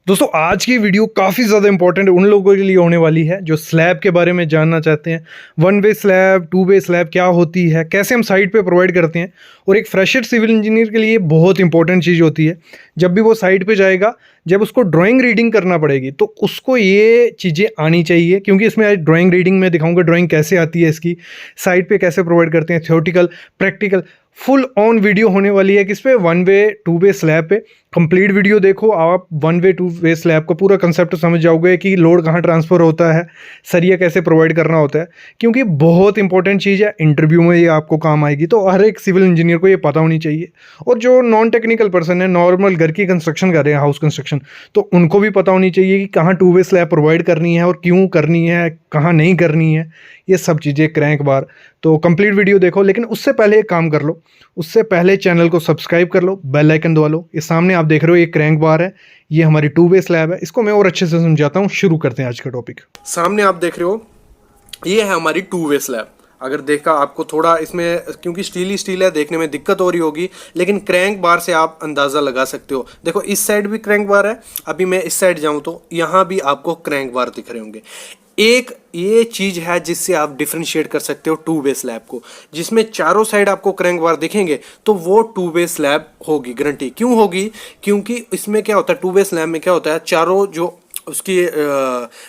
दोस्तों आज की वीडियो काफ़ी ज़्यादा इंपॉर्टेंट उन लोगों के लिए होने वाली है जो स्लैब के बारे में जानना चाहते हैं। One way slab, two way slab क्या होती है, कैसे हम साइट पे प्रोवाइड करते हैं। और एक फ्रेशर सिविल इंजीनियर के लिए बहुत इंपॉर्टेंट चीज़ होती है, जब भी वो साइट पे जाएगा, जब उसको ड्राइंग रीडिंग करना पड़ेगी तो उसको ये चीज़ें आनी चाहिए। क्योंकि इसमें आज ड्राइंग रीडिंग में दिखाऊंगा ड्राइंग कैसे आती है, इसकी साइट पे कैसे प्रोवाइड करते हैं, theoretical practical full on video होने वाली है। किस पे? One way two way slab पे। कंप्लीट वीडियो देखो, आप one way two way slab का पूरा कंसेप्ट समझ जाओगे कि लोड कहाँ ट्रांसफ़र होता है, सरिया कैसे प्रोवाइड करना होता है। क्योंकि बहुत इंपॉर्टेंट चीज़ है, इंटरव्यू में ये आपको काम आएगी, तो हर एक सिविल इंजीनियर को ये पता होनी चाहिए। और जो नॉन टेक्निकल पर्सन है, नॉर्मल घर की कंस्ट्रक्शन कर रहे हैं, हाउस कंस्ट्रक्शन, तो उनको भी पता होनी चाहिए कि कहाँ टू वे स्लैब प्रोवाइड करनी है और क्यों करनी है, कहाँ नहीं करनी है, ये सब चीज़ें क्रैंक बार। तो कंप्लीट वीडियो देखो, लेकिन उससे पहले एक काम कर लो, उससे पहले चैनल को सब्सक्राइब कर लो, बेल आइकन दबा लो। ये सामने आप देख रहे हो ये क्रैंक बार है, ये हमारी टू वे स्लैब है। इसको मैं और अच्छे से समझाता हूँ। शुरू करते हैं आज का टॉपिक। सामने आप देख रहे हो ये है हमारी टू वे स्लैब। अगर देखा आपको थोड़ा इसमें, क्योंकि स्टील ही स्टील है, देखने में दिक्कत हो रही होगी, लेकिन क्रैंक बार से आप अंदाज़ा लगा सकते हो। देखो इस साइड भी क्रैंक बार है, अभी मैं इस साइड जाऊं तो यहाँ भी आपको क्रैंक बार दिख रहे होंगे। एक ये चीज़ है जिससे आप डिफ्रेंशिएट कर सकते हो टू वे स्लैब को, जिसमें चारों साइड आपको क्रैंक बार दिखेंगे तो वो टू वे स्लैब होगी, गारंटी। क्यों होगी? क्योंकि इसमें क्या होता है, टू वे स्लैब में क्या होता है, चारों जो उसकी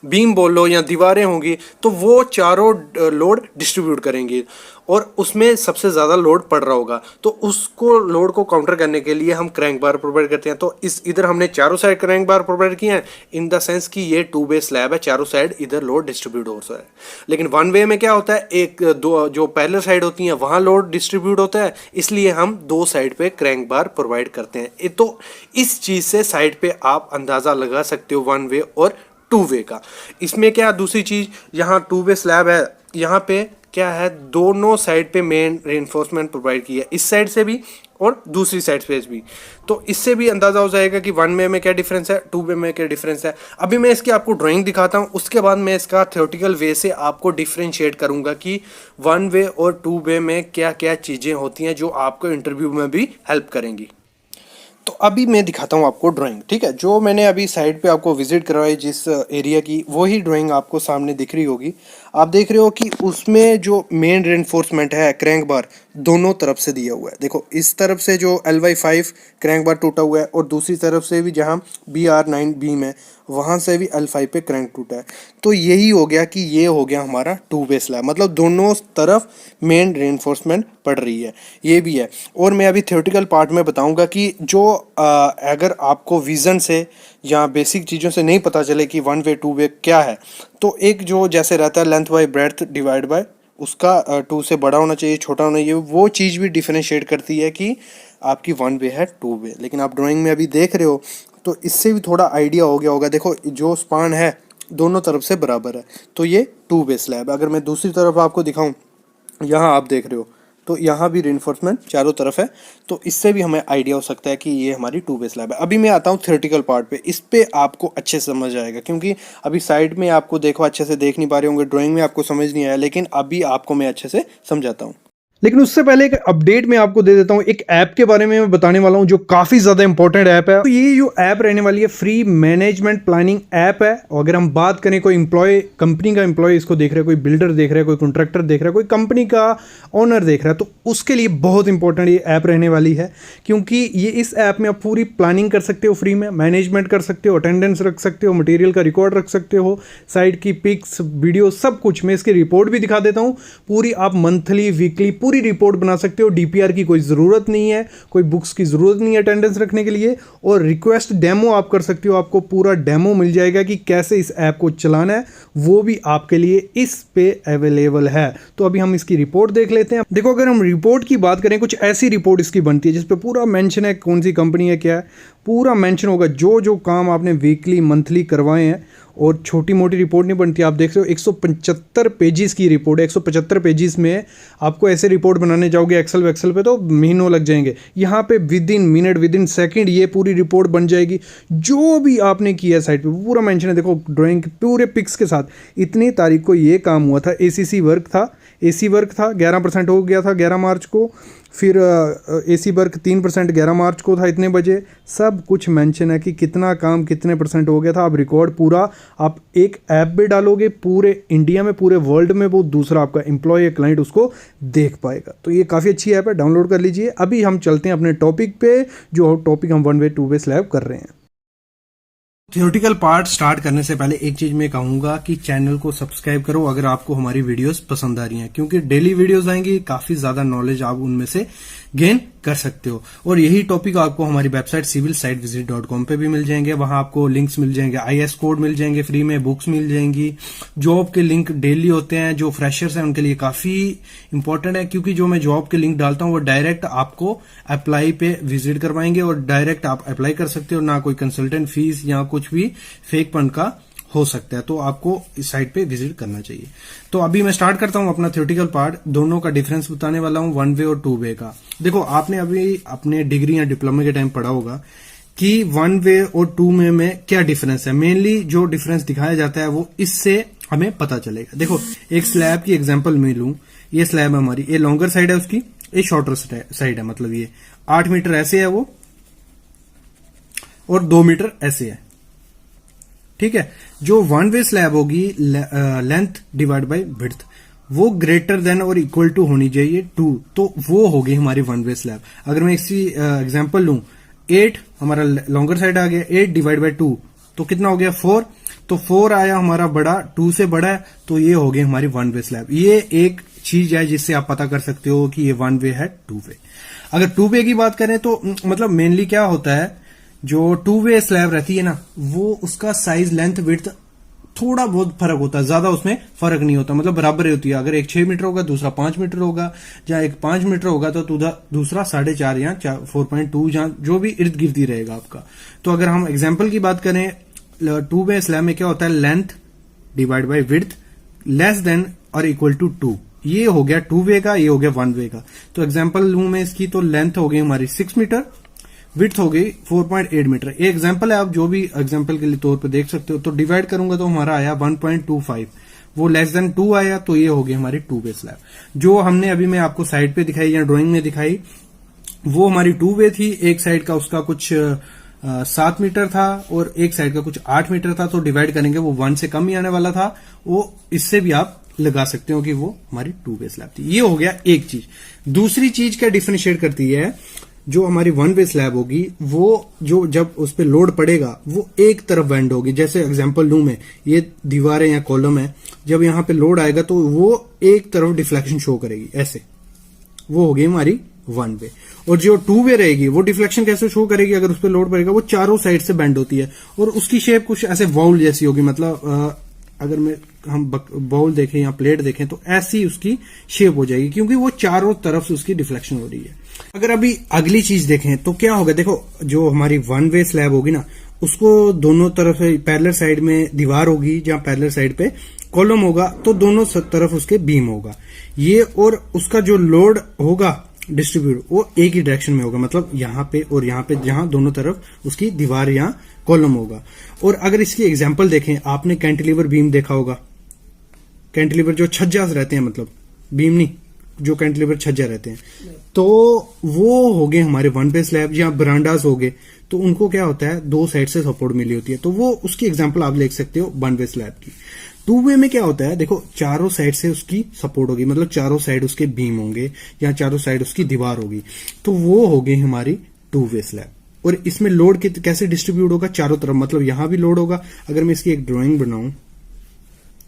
बीम बोल लो या दीवारें होंगी तो वो चारों लोड डिस्ट्रीब्यूट करेंगी और उसमें सबसे ज़्यादा लोड पड़ रहा होगा, तो उसको लोड को काउंटर करने के लिए हम क्रैंक बार प्रोवाइड करते हैं। तो इस इधर हमने चारों साइड क्रैंक बार प्रोवाइड किए हैं, इन द सेंस कि ये टू वे स्लैब है, चारों साइड इधर लोड डिस्ट्रीब्यूट हो रहा है। लेकिन वन वे में क्या होता है, एक दो जो पैरेलल साइड होती हैं वहाँ लोड डिस्ट्रीब्यूट होता है, इसलिए हम दो साइड पे क्रैंक बार प्रोवाइड करते हैं। तो इस चीज़ से साइड पे आप अंदाज़ा लगा सकते हो वन वे और टू वे का। इसमें क्या दूसरी चीज़, यहाँ टू वे स्लैब है, यहाँ पे क्या है, दोनों साइड पे मेन रेनफोर्समेंट प्रोवाइड की है, इस साइड से भी और दूसरी साइड से भी। तो इससे भी अंदाज़ा हो जाएगा कि वन वे में क्या डिफरेंस है, टू वे में क्या डिफरेंस है। अभी मैं इसकी आपको ड्राइंग दिखाता हूँ, उसके बाद मैं इसका थ्योरेटिकल वे से आपको डिफ्रेंशिएट करूँगा कि वन वे और टू वे में क्या क्या चीज़ें होती हैं जो आपको इंटरव्यू में भी हेल्प करेंगी। तो अभी मैं दिखाता हूँ आपको ड्राइंग, ठीक है। जो मैंने अभी साइड पे आपको विजिट करवाई जिस एरिया की, वही ड्राइंग आपको सामने दिख रही होगी। आप देख रहे हो कि उसमें जो मेन रेनफोर्समेंट है क्रैंक बार दोनों तरफ से दिया हुआ है। देखो इस तरफ से जो LY5 क्रैंक बार टूटा हुआ है और दूसरी तरफ से भी जहाँ BR9 बीम है वहाँ से भी L5 पे क्रैंक टूटा है। तो यही हो गया कि ये हो गया हमारा टू वे स्लैब, मतलब दोनों तरफ मेन रेनफोर्समेंट पड़ रही है, ये भी है। और मैं अभी थ्योरेटिकल पार्ट में बताऊंगा कि जो अगर आपको विज़न से या बेसिक चीज़ों से नहीं पता चले कि वन वे टू वे क्या है, तो एक जो जैसे रहता है length by breadth divide by उसका टू से बड़ा होना चाहिए, छोटा होना चाहिए, वो चीज़ भी डिफरेंशिएट करती है कि आपकी वन वे है टू वे। लेकिन आप ड्राइंग में अभी देख रहे हो तो इससे भी थोड़ा आइडिया हो गया होगा। देखो जो स्पान है दोनों तरफ से बराबर है, तो ये टू वे स्लैब। अगर मैं दूसरी तरफ आपको दिखाऊं, यहाँ आप देख रहे हो तो यहाँ भी रेनफोर्समेंट चारों तरफ है, तो इससे भी हमें आइडिया हो सकता है कि ये हमारी टू वे स्लैब है। अभी मैं आता हूँ थ्योरेटिकल पार्ट पे, इस पे आपको अच्छे से समझ आएगा, क्योंकि अभी साइड में आपको देखो अच्छे से देख नहीं पा रहे होंगे, ड्राइंग में आपको समझ नहीं आया, लेकिन अभी आपको मैं अच्छे से समझाता हूँ। लेकिन उससे पहले एक अपडेट मैं आपको दे देता हूं, एक ऐप के बारे में मैं बताने वाला हूं जो काफ़ी ज़्यादा इंपॉर्टेंट ऐप है। तो ये जो ऐप रहने वाली है फ्री मैनेजमेंट प्लानिंग ऐप है। और अगर हम बात करें, कोई एम्प्लॉय, कंपनी का एम्प्लॉय इसको देख रहा है, कोई बिल्डर देख रहा है, कोई कॉन्ट्रैक्टर देख रहा है, कोई कंपनी का ओनर देख रहा है, तो उसके लिए बहुत इंपॉर्टेंट ये ऐप रहने वाली है। क्योंकि ये इस ऐप में आप पूरी प्लानिंग कर सकते हो, फ्री में मैनेजमेंट कर सकते हो, अटेंडेंस रख सकते हो, मटेरियल का रिकॉर्ड रख सकते हो, साइट की पिक्स, वीडियो, सब कुछ। मैं इसकी रिपोर्ट भी दिखा देता हूँ पूरी। आप मंथली, वीकली पूरी रिपोर्ट बना सकते हो। DPR की कोई ज़रूरत नहीं है, कोई बुक्स की ज़रूरत नहीं है अटेंडेंस रखने के लिए। और रिक्वेस्ट डेमो आप कर सकते हो, आपको पूरा डेमो मिल जाएगा कि कैसे इस ऐप को चलाना है, वो भी आपके लिए इस पे अवेलेबल है। तो अभी हम इसकी रिपोर्ट देख लेते हैं। देखो अगर हम रिपोर्ट की बात करें, कुछ ऐसी रिपोर्ट इसकी बनती है जिसपे पूरा मेंशन है कौन सी कंपनी है, क्या है, पूरा मेंशन होगा, जो जो काम आपने वीकली मंथली करवाए हैं। और छोटी मोटी रिपोर्ट नहीं बनती। आप देख रहे हो 175 पेजेस की रिपोर्ट है। 175 पेजेस में आपको ऐसे रिपोर्ट बनाने जाओगे एक्सेल वेक्सेल पे तो महीनों लग जाएंगे। यहाँ पे with in minute, with in second ये पूरी रिपोर्ट बन जाएगी। जो भी आपने किया साइट पे पूरा मेंशन है। देखो ड्राइंग पूरे पिक्स के साथ, इतनी तारीख को ये काम हुआ था, ACC वर्क था, AC वर्क था, 11% हो गया था 11 मार्च को। फिर AC वर्क 3% 11 मार्च को था इतने बजे, सब कुछ मेंशन है कि कितना काम कितने % हो गया था। आप रिकॉर्ड पूरा आप एक ऐप पे डालोगे, पूरे इंडिया में पूरे वर्ल्ड में वो दूसरा आपका एम्प्लॉय या क्लाइंट उसको देख पाएगा। तो ये काफ़ी अच्छी ऐप है, डाउनलोड कर लीजिए। अभी हम चलते हैं अपने टॉपिक पे, जो टॉपिक हम 1 वे 2 वे स्लैब कर रहे हैं। थ्योरेटिकल पार्ट स्टार्ट करने से पहले एक चीज मैं कहूंगा कि चैनल को सब्सक्राइब करो अगर आपको हमारी वीडियोस पसंद आ रही हैं, क्योंकि डेली वीडियोस आएंगी, काफी ज्यादा नॉलेज आप उनमें से गेन कर सकते हो। और यही टॉपिक आपको हमारी वेबसाइट civilsitevisit.com पे भी मिल जाएंगे। वहां आपको लिंक्स मिल जाएंगे, IS कोड मिल जाएंगे फ्री में, बुक्स मिल जाएंगी, जॉब के लिंक डेली होते हैं। जो फ्रेशर्स हैं उनके लिए काफी इंपॉर्टेंट है, क्योंकि जो मैं जॉब के लिंक डालता हूं वो डायरेक्ट आपको अप्लाई पे विजिट करवाएंगे और डायरेक्ट आप अप्लाई कर सकते हो, ना कोई कंसल्टेंट फीस या कुछ भी फेकपन का हो सकता है। तो आपको इस साइट पे विजिट करना चाहिए। तो अभी मैं स्टार्ट करता हूं अपना थ्योरेटिकल पार्ट, दोनों का डिफरेंस बताने वाला हूं, 1 वे और 2 वे का। देखो आपने अभी अपने डिग्री या डिप्लोमा के टाइम पढ़ा होगा कि 1 वे और 2 वे में क्या डिफरेंस है। मेनली जो डिफरेंस दिखाया जाता है वो इससे हमें पता चलेगा। देखो एक स्लैब की एग्जाम्पल मैं लूं, ये स्लैब है हमारी, ये लॉन्गर साइड है उसकी, ये शॉर्टर साइड है, मतलब ये 8 मीटर ऐसे है वो और 2 मीटर ऐसे है, ठीक है। जो 1 वे स्लैब होगी, लेंथ डिवाइड बाय विड्थ, वो ग्रेटर देन और इक्वल टू होनी चाहिए 2, तो वो होगी हमारी 1 वे स्लैब। अगर मैं इसी एग्जांपल लूं, 8 हमारा लॉन्गर साइड आ गया, 8 डिवाइड बाय 2 तो कितना हो गया 4, तो 4 आया हमारा बड़ा, 2 से बड़ा है, तो ये हो गई हमारी 1 वे स्लैब। ये एक चीज है जिससे आप पता कर सकते हो कि ये 1 वे है 2 वे। अगर 2 वे की बात करें तो मतलब मेनली क्या होता है, जो 2 वे स्लैब रहती है ना, वो उसका साइज लेंथ विड्थ थोड़ा बहुत फर्क होता है, ज्यादा उसमें फर्क नहीं होता, मतलब बराबर ही होती है। अगर एक 6 मीटर होगा, दूसरा 5 मीटर होगा, या एक 5 मीटर होगा तो दूसरा 4.5 या 4.2, जहां जो भी इर्द गिर्द ही रहेगा आपका। तो अगर हम एग्जाम्पल की बात करें, 2 वे स्लैब में क्या होता है, length divide by width less than और इक्वल टू 2, ये हो गया 2 वे का, ये हो गया 1 वे का। तो एग्जाम्पल लूं मैं इसकी, तो लेंथ हो गई हमारी 6 मीटर, विड्थ हो गई 4.8 मीटर। ये एग्जाम्पल है, आप जो भी एग्जाम्पल के लिए तौर पे देख सकते हो। तो डिवाइड करूंगा तो हमारा आया 1.25, वो लेस देन 2 आया, तो ये हो गई हमारी 2 वे स्लैब। जो हमने अभी मैं आपको साइड पे दिखाई या ड्राइंग में दिखाई, वो हमारी 2 वे थी। एक साइड का उसका कुछ 7 मीटर था और एक साइड का कुछ 8 मीटर था, तो डिवाइड करेंगे वो 1 से कम ही आने वाला था। वो इससे भी आप लगा सकते हो कि वो हमारी 2 वे स्लैब थी। ये हो गया एक चीज। दूसरी चीज क्या डिफरेंशिएट करती है, जो हमारी 1 वे स्लैब होगी, वो जो जब उस पर लोड पड़ेगा वो एक तरफ बेंड होगी। जैसे एग्जांपल लूं मैं, ये दीवारें या कॉलम है, जब यहां पे लोड आएगा तो वो एक तरफ डिफ्लेक्शन शो करेगी, ऐसे, वो होगी हमारी 1 वे। और जो 2 वे रहेगी वो डिफ्लेक्शन कैसे शो करेगी, अगर उस पर लोड पड़ेगा, वो चारों साइड से बेंड होती है और उसकी शेप कुछ ऐसे बाउल जैसी होगी। मतलब अगर हम बाउल देखें या प्लेट देखें तो ऐसी उसकी शेप हो जाएगी, क्योंकि वो चारों तरफ से उसकी डिफ्लेक्शन हो रही है। अगर अभी अगली चीज देखें तो क्या होगा, देखो जो हमारी 1 वे स्लैब होगी ना, उसको दोनों तरफ पैरेलल साइड में दीवार होगी, जहां पैरेलल साइड पे कॉलम होगा, तो दोनों तरफ उसके बीम होगा ये, और उसका जो लोड होगा डिस्ट्रीब्यूट, वो एक ही डायरेक्शन में होगा, मतलब यहाँ पे और यहाँ पे, जहां दोनों तरफ उसकी दीवार या कॉलम होगा। और अगर इसकी एग्जांपल देखें, आपने कैंटिलीवर बीम देखा होगा, कैंटिलीवर जो छज्जा रहते हैं, मतलब बीम नहीं, जो कैंटिलीवर छज्जा रहते हैं, तो वो हो गए हमारे 1 वे स्लैब। या बरांडास हो गए, तो उनको क्या होता है, 2 साइड से सपोर्ट मिली होती है, तो वो उसकी एग्जांपल आप ले सकते हो 1 वे स्लैब की। 2 वे में क्या होता है, देखो चारों साइड से उसकी सपोर्ट होगी, मतलब चारों साइड उसके बीम होंगे या चारों साइड उसकी दीवार होगी, तो वो हो गई हमारी 2 वे स्लैब। और इसमें लोड कैसे डिस्ट्रीब्यूट होगा, चारों तरफ, मतलब यहां भी लोड होगा। अगर मैं इसकी एक ड्राइंग बनाऊं,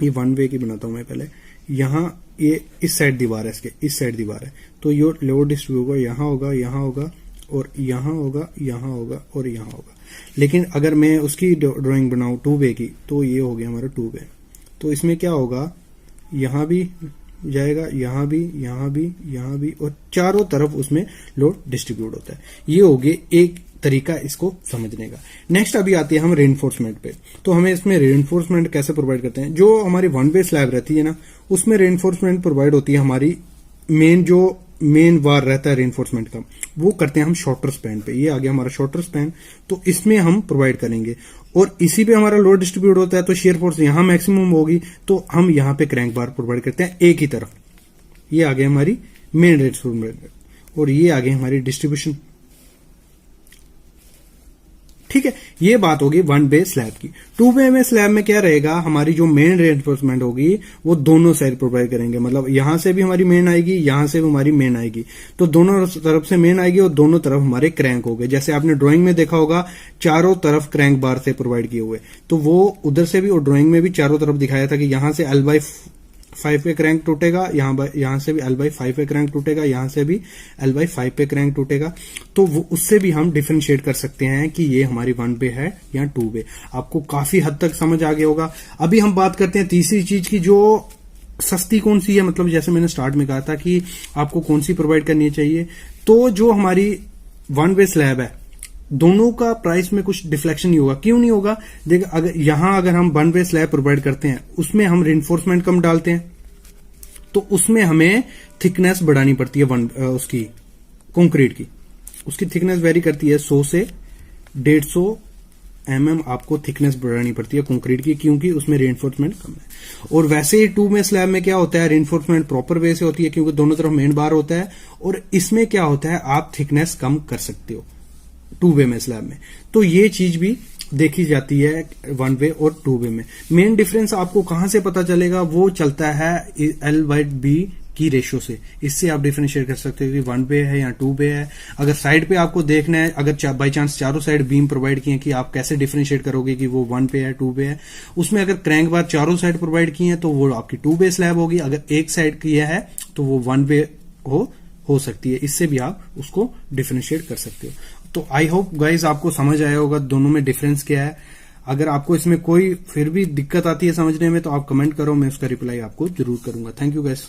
ये 1 वे की बनाता हूं मैं पहले, यहां ये इस साइड दीवार है, इसके इस साइड दीवार है, तो ये लोड डिस्ट्रीब्यूट होगा, यहां होगा, यहां होगा और यहां होगा, यहां होगा और यहां होगा। लेकिन अगर मैं उसकी ड्राइंग बनाऊं 2 वे की, तो ये हो गया हमारा 2 वे। तो इसमें क्या होगा, यहां भी जाएगा, यहां भी, यहां भी, यहां भी, और चारों तरफ उसमें लोड डिस्ट्रीब्यूट होता है। ये हो गए एक तरीका इसको समझने का। नेक्स्ट अभी आती है हम रेनफोर्समेंट पे। तो हमें इसमें रेनफोर्समेंट कैसे प्रोवाइड करते हैं, जो हमारी 1 वे स्लैब रहती है ना, उसमें रेनफोर्समेंट प्रोवाइड होती है हमारी मेन वार रहता है रेनफोर्समेंट का, वो करते हैं हम शॉर्टर स्पैन पे। ये आ गया हमारा शॉर्टर स्पैन, तो इसमें हम प्रोवाइड करेंगे और इसी पे हमारा लोड डिस्ट्रीब्यूट होता है, तो शेयर फोर्स यहां मैक्सिमम होगी, तो हम यहां पे क्रैंक बार प्रोवाइड करते हैं एक ही तरफ। ये आ गया हमारी मेन रेनफोर्समेंट। और ये आ गई हमारी डिस्ट्रीब्यूशन। ठीक है, ये बात होगी 1 वे स्लैब की। 2 वे में स्लैब में क्या रहेगा, हमारी जो मेन रेइंफोर्समेंट होगी वो दोनों साइड प्रोवाइड करेंगे, मतलब यहां से भी हमारी मेन आएगी, यहां से भी हमारी मेन आएगी, तो दोनों तरफ से मेन आएगी और दोनों तरफ हमारे क्रैंक हो गए। जैसे आपने ड्राइंग में देखा होगा चारों तरफ क्रैंक बार से प्रोवाइड किए हुए, तो वो उधर से भी और ड्राइंग में भी चारों तरफ दिखाया था कि यहां से L/5 पे क्रैंक टूटेगा, यहां से भी L/5 पे क्रैंक टूटेगा, यहां से भी L/5 पे क्रैंक टूटेगा। तो वो उससे भी हम डिफरेंशिएट कर सकते हैं कि ये हमारी 1 वे है या 2 वे। आपको काफी हद तक समझ आ गया होगा। अभी हम बात करते हैं तीसरी चीज की, जो सस्ती कौन सी है, मतलब जैसे मैंने स्टार्ट में कहा था कि आपको कौन सी प्रोवाइड करनी चाहिए। तो जो हमारी 1 वे स्लैब है, दोनों का प्राइस में कुछ डिफ्लेक्शन नहीं होगा। क्यों नहीं होगा, देखिए अगर हम 1 वे स्लैब प्रोवाइड करते हैं, उसमें हम रिइंफोर्समेंट कम डालते हैं, तो उसमें हमें थिकनेस बढ़ानी पड़ती है उसकी कंक्रीट की। उसकी थिकनेस वेरी करती है 100 से 150 mm आपको थिकनेस बढ़ानी पड़ती है कंक्रीट की, क्योंकि उसमें रिइंफोर्समेंट कम है। और वैसे ही 2 में स्लैब में क्या होता है, रिइंफोर्समेंट प्रॉपर वे से होती है, क्योंकि दोनों तरफ मेन बार होता है। और इसमें क्या होता है, आप थिकनेस कम कर सकते हो 2 वे में स्लैब में। तो ये चीज भी देखी जाती है 1 वे और 2 वे में। मेन डिफरेंस आपको कहां से पता चलेगा, वो चलता है L/B की रेशियो से। इससे आप डिफरेंशिएट कर सकते हो कि 1 वे है या 2 वे है। अगर साइड पे आपको देखना है, अगर बाई चांस चारों साइड बीम प्रोवाइड किए, कि आप कैसे डिफरेंशिएट करोगे कि वो 1 वे है 2 वे है। उसमें अगर क्रैंक बार चारों साइड प्रोवाइड किए हैं तो वो आपकी 2 वे स्लैब होगी। अगर एक साइड किया है तो वो 1 वे हो सकती है। इससे भी आप उसको डिफरेंशिएट कर सकते हो। तो आई होप गाइज आपको समझ आया होगा दोनों में डिफरेंस क्या है। अगर आपको इसमें कोई फिर भी दिक्कत आती है समझने में, तो आप कमेंट करो, मैं उसका रिप्लाई आपको जरूर करूंगा। Thank you guys.